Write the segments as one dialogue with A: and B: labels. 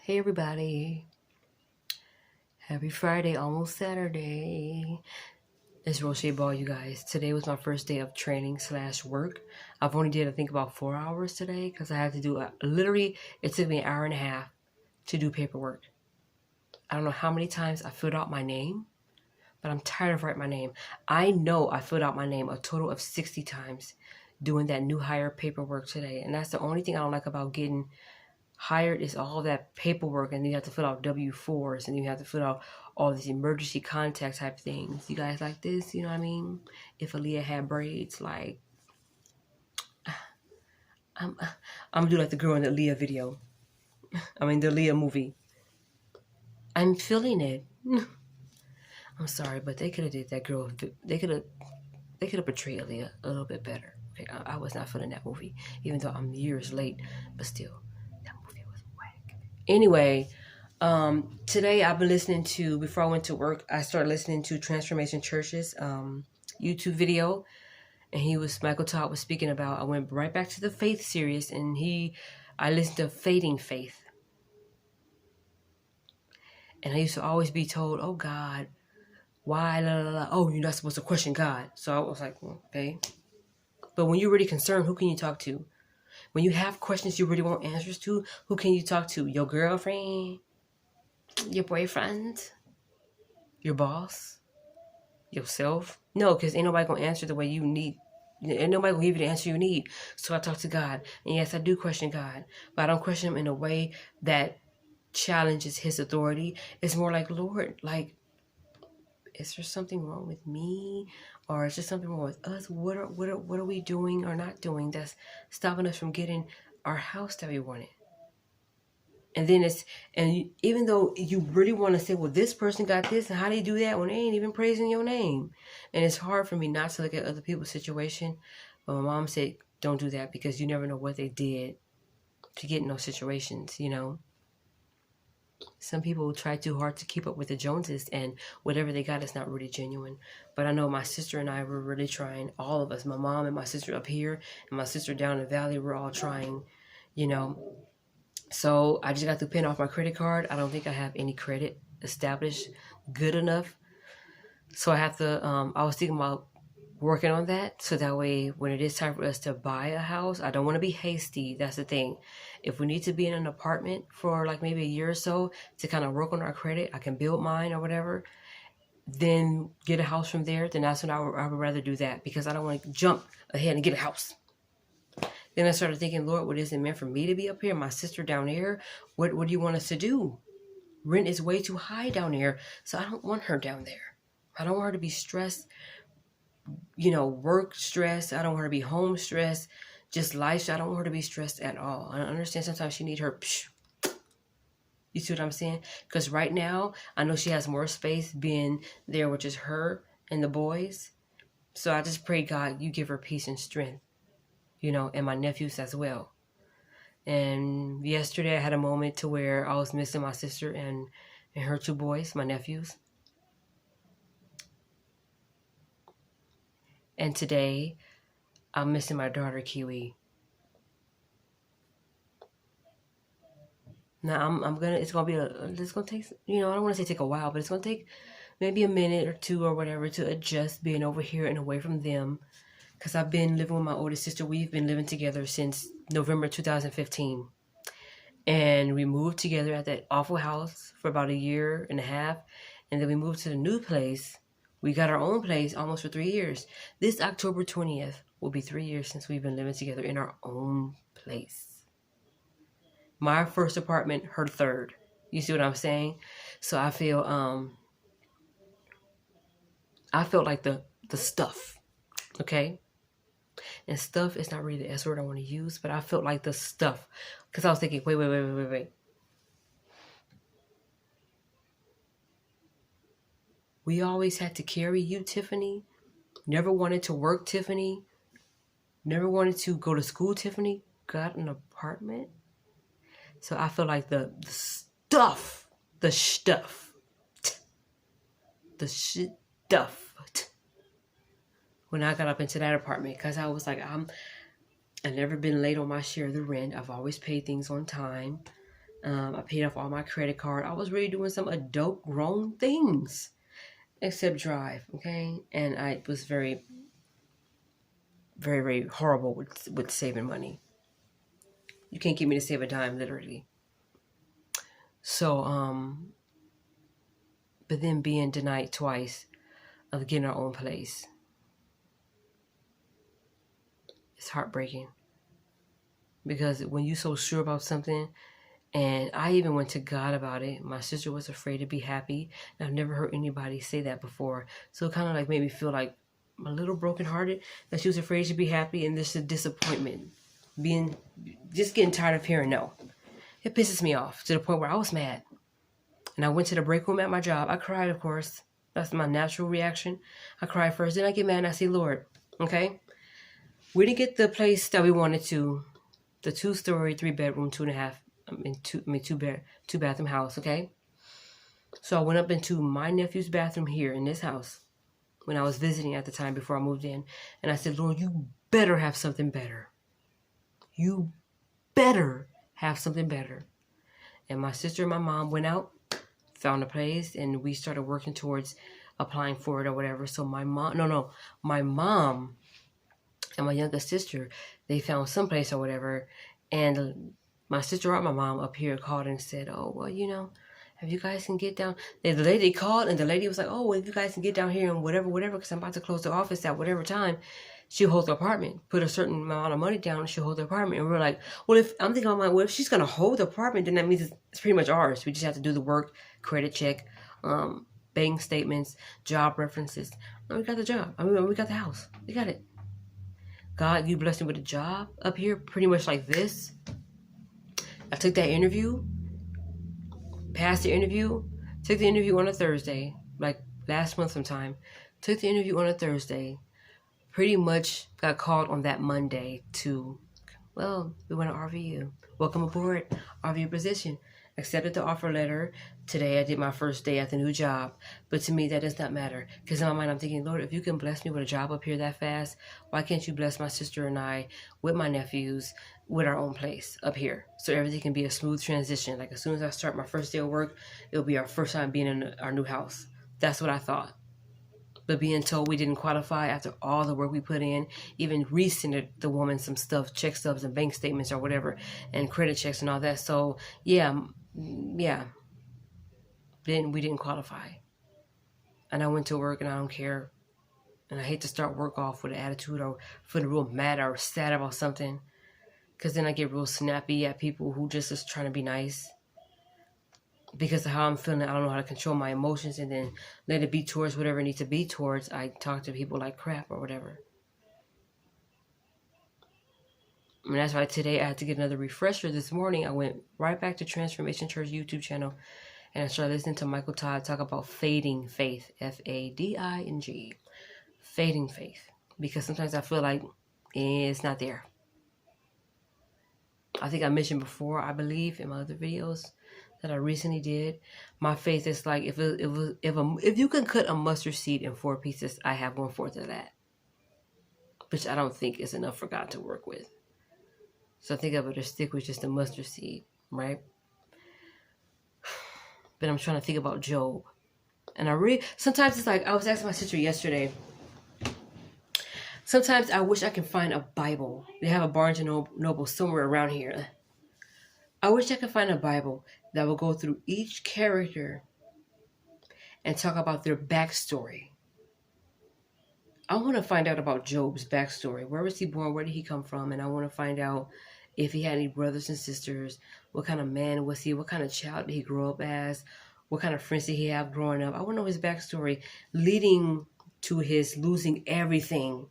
A: Hey everybody, happy Friday, almost Saturday. It's Roche Ball, you guys. Today was my first day of training / work. I've only did I think about 4 hours today because I had to do literally it took me an hour and a half to do paperwork. I don't know how many times I filled out my name, but I'm tired of writing my name. I know I filled out my name a total of 60 times doing that new hire paperwork today, and that's the only thing I don't like about getting hired is all that paperwork, and you have to fill out W-4s, and you have to fill out all these emergency contact type things. You guys like this? You know what I mean? If Aaliyah had braids, like I'm gonna do like the girl in the Aaliyah video. I mean the Aaliyah movie. I'm feeling it. I'm sorry, but they could have did that girl. They could have portrayed Aaliyah a little bit better. Okay, I was not feeling that movie, even though I'm years late, but still, that movie was whack. Anyway. Today I've been listening to, before I went to work, I started listening to Transformation Church's YouTube video, and Michael Todd was speaking about, I went right back to the faith series, and I listened to Fading Faith. And I used to always be told, oh God, why, la, la, la. Oh, you're not supposed to question God. So I was like, okay. But when you're really concerned, who can you talk to? When you have questions you really want answers to, who can you talk to? Your girlfriend? Your boyfriend? Your boss? Yourself? No, because ain't nobody gonna answer the way you need. Ain't nobody gonna give you the answer you need. So I talk to God. And yes, I do question God. But I don't question him in a way that challenges his authority. It's more like, Lord, like, is there something wrong with me? Or is there something wrong with us? What are we doing or not doing that's stopping us from getting our house that we wanted? And then even though you really want to say, well, this person got this, and how do you do that when they ain't even praising your name? And it's hard for me not to look at other people's situation. But my mom said, don't do that because you never know what they did to get in those situations, you know. Some people try too hard to keep up with the Joneses, and whatever they got is not really genuine. But I know my sister and I were really trying, all of us, my mom and my sister up here, and my sister down in the valley, we're all trying, you know. So I just got to pin off my credit card. I don't think I have any credit established good enough. So I have to, I was thinking about working on that. So that way, when it is time for us to buy a house, I don't want to be hasty. That's the thing. If we need to be in an apartment for like maybe a year or so to kind of work on our credit, I can build mine or whatever, then get a house from there. Then that's when I would rather do that, because I don't want to jump ahead and get a house. Then I started thinking, Lord, what is it meant for me to be up here? My sister down here, what do you want us to do? Rent is way too high down here, so I don't want her down there. I don't want her to be stressed, you know, work stressed. I don't want her to be home stressed, just life. I don't want her to be stressed at all. I understand sometimes she need her, you see what I'm saying? Because right now, I know she has more space being there with just her and the boys. So I just pray, God, you give her peace and strength, you know, and my nephews as well. And yesterday I had a moment to where I was missing my sister and her two boys, my nephews. And today I'm missing my daughter, Kiwi. Now it's gonna take, you know, I don't want to say take a while, but it's gonna take maybe a minute or two or whatever to adjust being over here and away from them. Because I've been living with my oldest sister. We've been living together since November 2015. And we moved together at that awful house for about a year and a half. And then we moved to the new place. We got our own place almost for 3 years. This October 20th will be 3 years since we've been living together in our own place. My first apartment, her third. You see what I'm saying? So I feel like the stuff. Okay? And stuff is not really the S word I want to use, but I felt like the stuff. Because I was thinking, wait. We always had to carry you, Tiffany. Never wanted to work, Tiffany. Never wanted to go to school, Tiffany. Got an apartment. So I feel like the stuff. When I got up into that apartment, because I was like, I've never been late on my share of the rent. I've always paid things on time. I paid off all my credit card. I was really doing some adult grown things except drive, okay? And I was very, very, very horrible with saving money. You can't get me to save a dime, literally. So, but then being denied twice of getting our own place, it's heartbreaking. Because when you're so sure about something, and I even went to God about it. My sister was afraid to be happy. And I've never heard anybody say that before. So it kind of like made me feel like a little brokenhearted that she was afraid to be happy, and this is a disappointment. Just getting tired of hearing no. It pisses me off to the point where I was mad. And I went to the break room at my job. I cried, of course. That's my natural reaction. I cried first. Then I get mad and I say, Lord, okay? We didn't get the place that we wanted to. The 2-story, 3-bedroom, 2 bathroom house, okay? So I went up into my nephew's bathroom here in this house when I was visiting at the time before I moved in. And I said, Lord, you better have something better. You better have something better. And my sister and my mom went out, found a place, and we started working towards applying for it or whatever. So my mom and my younger sister, they found someplace or whatever. And my sister or my mom up here called and said, oh, well, if you guys can get down. The lady called, and the lady was like, oh, well, if you guys can get down here and whatever, because I'm about to close the office at whatever time, she'll hold the apartment. Put a certain amount of money down, and she'll hold the apartment. And we're like, well, if she's going to hold the apartment, then that means it's pretty much ours. We just have to do the work, credit check, bank statements, job references. And we got the job. We got the house. We got it. God, you blessed me with a job up here, pretty much like this. I took that interview, passed the interview, took the interview on a Thursday, like last month sometime. Took the interview on a Thursday, pretty much got called on that Monday to, well, we want to offer you. Welcome aboard, offer you a position. Accepted the offer letter. Today I did my first day at the new job. But to me, that does not matter. Because in my mind, I'm thinking, Lord, if you can bless me with a job up here that fast, why can't you bless my sister and I with my nephews with our own place up here? So everything can be a smooth transition. Like as soon as I start my first day of work, it'll be our first time being in our new house. That's what I thought. But being told we didn't qualify after all the work we put in, even resended the woman some stuff, check stubs and bank statements or whatever, and credit checks and all that. So yeah, then we didn't qualify. And I went to work and I don't care. And I hate to start work off with an attitude or feeling real mad or sad about something. Because then I get real snappy at people who just is trying to be nice. Because of how I'm feeling, I don't know how to control my emotions and then let it be towards whatever it needs to be towards. I talk to people like crap or whatever. And that's why today I had to get another refresher. This morning I went right back to Transformation Church YouTube channel and I started listening to Michael Todd talk about fading faith. F-A-D-I-N-G. Fading faith. Because sometimes I feel like it's not there. I think I mentioned before, I believe, in my other videos that I recently did. My faith is like, if you can cut a mustard seed in 4 pieces, I have 1/4 of that. Which I don't think is enough for God to work with. So I think I better stick with just a mustard seed, right? But I'm trying to think about Job. And sometimes it's like, I was asking my sister yesterday, sometimes I wish I can find a Bible. They have a Barnes & Noble somewhere around here. I wish I could find a Bible that will go through each character and talk about their backstory. I want to find out about Job's backstory. Where was he born? Where did he come from? And I want to find out if he had any brothers and sisters. What kind of man was he? What kind of child did he grow up as? What kind of friends did he have growing up? I want to know his backstory leading to his losing everything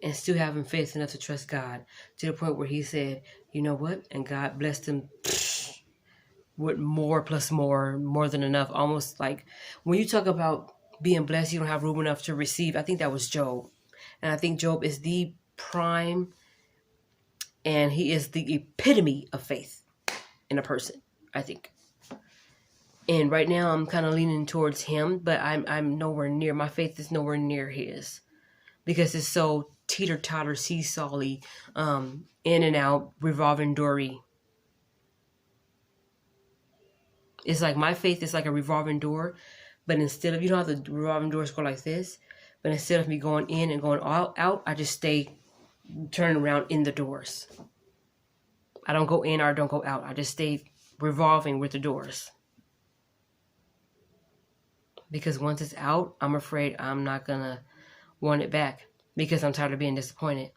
A: and still having faith enough to trust God to the point where he said, you know what? And God blessed him with more plus more than enough. Almost like when you talk about being blessed, you don't have room enough to receive. I think that was Job. And I think Job is the prime and he is the epitome of faith in a person, I think. And right now I'm kind of leaning towards him, but I'm nowhere near. My faith is nowhere near his because it's so teeter-totter, seesaw-y, in and out, revolving doory. It's like my faith is like a revolving door, but instead of, you know how the revolving doors go like this, but instead of me going in and going out, I just stay turning around in the doors. I don't go in or I don't go out. I just stay revolving with the doors. Because once it's out, I'm afraid I'm not going to want it back because I'm tired of being disappointed.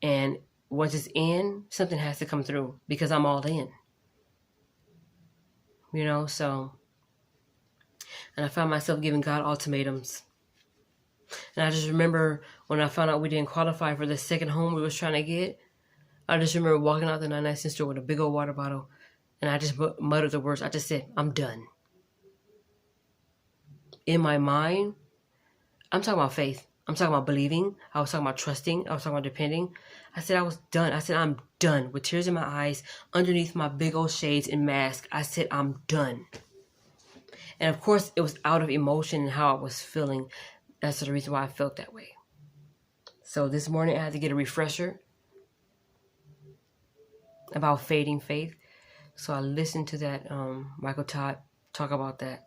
A: And once it's in, something has to come through because I'm all in. You know, so. And I found myself giving God ultimatums. And I just remember when I found out we didn't qualify for the second home we was trying to get, I just remember walking out the 99-cent store with a big old water bottle. And I just muttered the words. I just said, I'm done. In my mind, I'm talking about faith. I'm talking about believing. I was talking about trusting. I was talking about depending. I said I was done. I said I'm done. With tears in my eyes, underneath my big old shades and mask, I said I'm done. And of course, it was out of emotion and how I was feeling. That's the reason why I felt that way. So this morning, I had to get a refresher about fading faith. So I listened to that Michael Todd talk about that.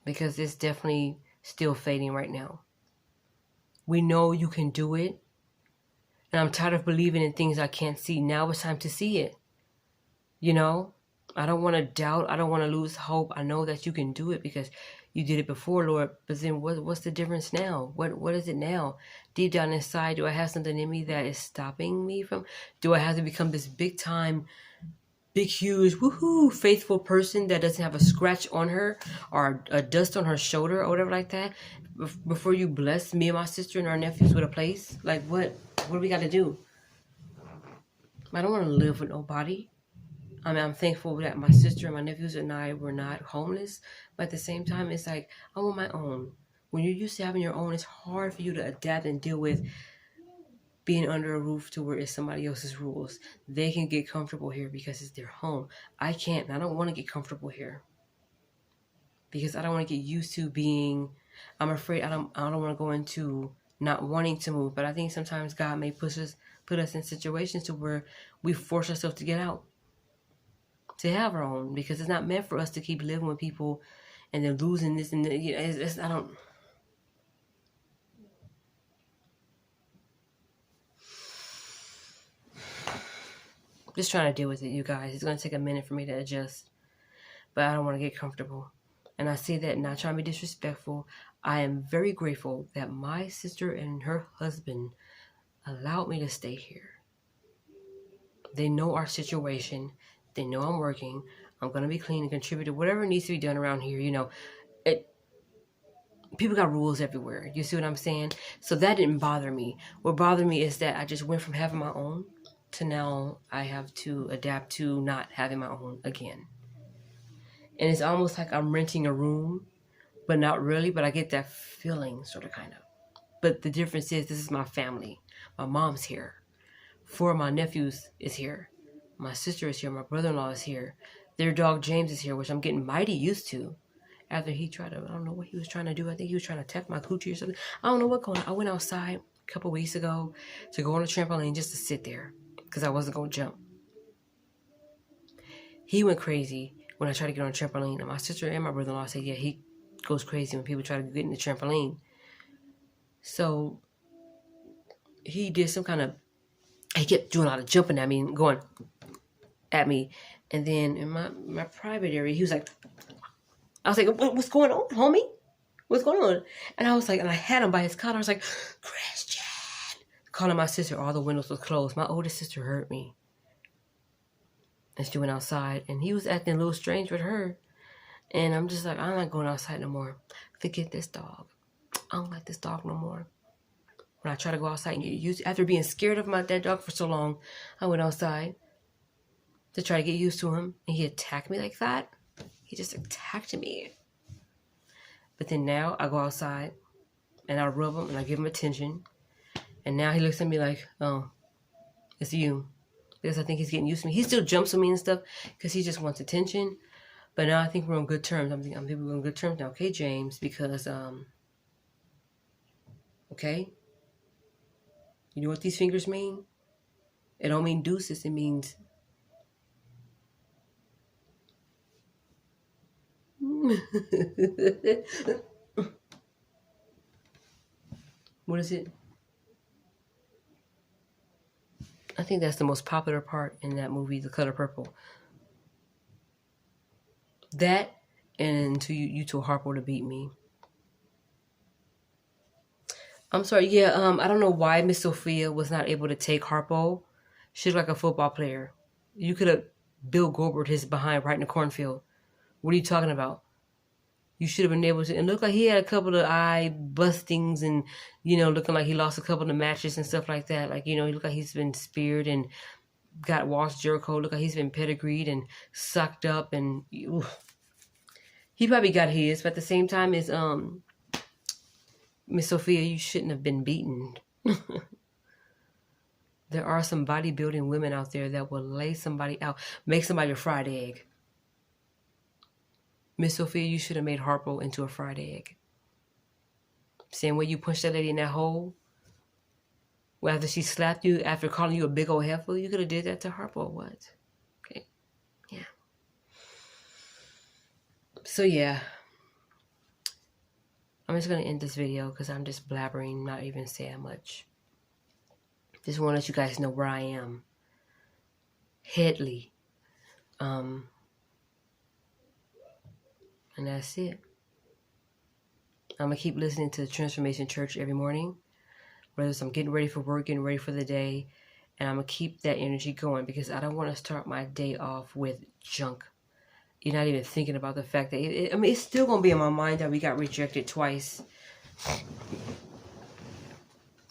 A: Because it's definitely still fading right now. We know you can do it. And I'm tired of believing in things I can't see. Now it's time to see it. You know, I don't want to doubt. I don't want to lose hope. I know that you can do it because you did it before, Lord. But then what's the difference now? What is it now? Deep down inside, do I have something in me that is stopping me from? Do I have to become this big time, big, huge, woohoo, faithful person that doesn't have a scratch on her or a dust on her shoulder or whatever like that before you bless me and my sister and our nephews with a place? Like what do we got to do? I don't want to live with nobody. I mean, I'm thankful that my sister and my nephews and I were not homeless, but at the same time, it's like, I want my own. When you're used to having your own, it's hard for you to adapt and deal with being under a roof to where it's somebody else's rules. They can get comfortable here because it's their home. I can't, and I don't want to get comfortable here because I don't want to get used to being, I'm afraid I don't want to go into not wanting to move, but I think sometimes God may put us in situations to where we force ourselves to get out, to have our own, because it's not meant for us to keep living with people and then losing this and you know, I don't. Just trying to deal with it, you guys. It's going to take a minute for me to adjust, but I don't want to get comfortable. And I say that not trying to be disrespectful. I am very grateful that my sister and her husband allowed me to stay here. They know our situation. They know I'm working. I'm going to be clean and contribute to whatever needs to be done around here. You know, people got rules everywhere. You see what I'm saying? So that didn't bother me. What bothered me is that I just went from having my own to now I have to adapt to not having my own again. And it's almost like I'm renting a room, but not really, but I get that feeling sort of kind of. But the difference is this is my family. My mom's here. 4 of my nephews is here. My sister is here. My brother-in-law is here. Their dog James is here, which I'm getting mighty used to. After he tried to, I don't know what he was trying to do. I think he was trying to tap my coochie or something. I don't know what's going on. I went outside a couple weeks ago to go on a trampoline just to sit there because I wasn't going to jump. He went crazy when I tried to get on a trampoline. And my sister and my brother-in-law said, yeah, he goes crazy when people try to get in the trampoline. So he did some kind of, he kept doing a lot of jumping at me and going at me. And then in my private area, he was like, I was like, what's going on, homie? What's going on? And I was like, and I had him by his collar. I was like, Christian. Calling my sister, all the windows were closed. My oldest sister heard me. And she went outside. And he was acting a little strange with her. And I'm just like, I'm not going outside no more. Forget this dog. I don't like this dog no more. When I try to go outside and get used, after being scared of that dog for so long, I went outside to try to get used to him. And he attacked me like that. He just attacked me. But then now I go outside and I rub him and I give him attention. And now he looks at me like, oh, it's you. Because I think he's getting used to me. He still jumps on me and stuff because he just wants attention. But now I think we're on good terms. I'm thinking we're on good terms now. Okay, James, because, okay. You know what these fingers mean? It don't mean deuces. It means What is it? I think that's the most popular part in that movie, The Color Purple. That and to you to Harpo to beat me. I'm sorry. Yeah. I don't know why Miss Sophia was not able to take Harpo. She's like a football player. You could have Bill Goldberg his behind right in the cornfield. What are you talking about? You should have been able to. And look like he had a couple of eye bustings and, looking like he lost a couple of matches and stuff like that. Like, he look like he's been speared and got Walls Jericho. Look like he's been pedigreed and sucked up. And he probably got his. But at the same time as Miss Sophia, you shouldn't have been beaten. There are some bodybuilding women out there that will lay somebody out, make somebody a fried egg. Miss Sophia, you should have made Harpo into a fried egg. Same way you punched that lady in that hole. Well, after she slapped you, after calling you a big old heifer, you could have did that to Harpo. What? Okay. Yeah. So, yeah. I'm just going to end this video because I'm just blabbering, not even saying much. Just want to let you guys know where I am. Headley. And that's it. I'm going to keep listening to the Transformation Church every morning. Whether it's I'm getting ready for work, getting ready for the day. And I'm going to keep that energy going because I don't want to start my day off with junk. You're not even thinking about the fact that, it's still going to be in my mind that we got rejected twice.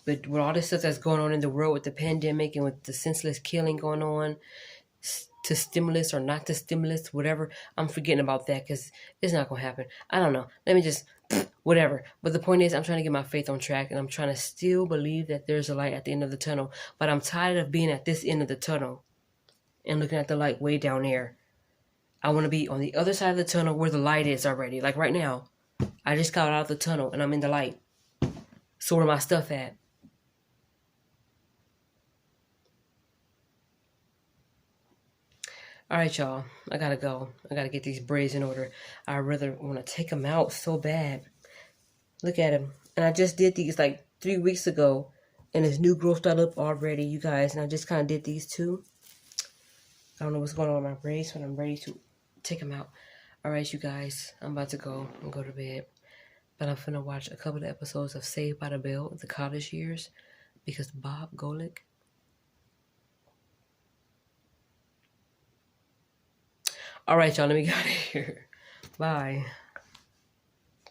A: But with all this stuff that's going on in the world with the pandemic and with the senseless killing going on, to stimulus or not to stimulus, whatever, I'm forgetting about that because it's not going to happen. I don't know. Let me just, whatever. But the point is, I'm trying to get my faith on track and I'm trying to still believe that there's a light at the end of the tunnel. But I'm tired of being at this end of the tunnel and looking at the light way down there. I want to be on the other side of the tunnel where the light is already. Like right now, I just got out of the tunnel and I'm in the light. So where my stuff at? All right, y'all. I gotta go. I gotta get these braids in order. I rather want to take them out so bad. Look at them. And I just did these like 3 weeks ago. And there's new growth start up already, you guys. And I just kind of did these too. I don't know what's going on with my braids, but I'm ready to take them out. All right, you guys. I'm about to go and go to bed. But I'm finna watch a couple of episodes of Saved by the Bell, the college years. Because Bob Golick. All right, y'all. Let me get out of here. Bye.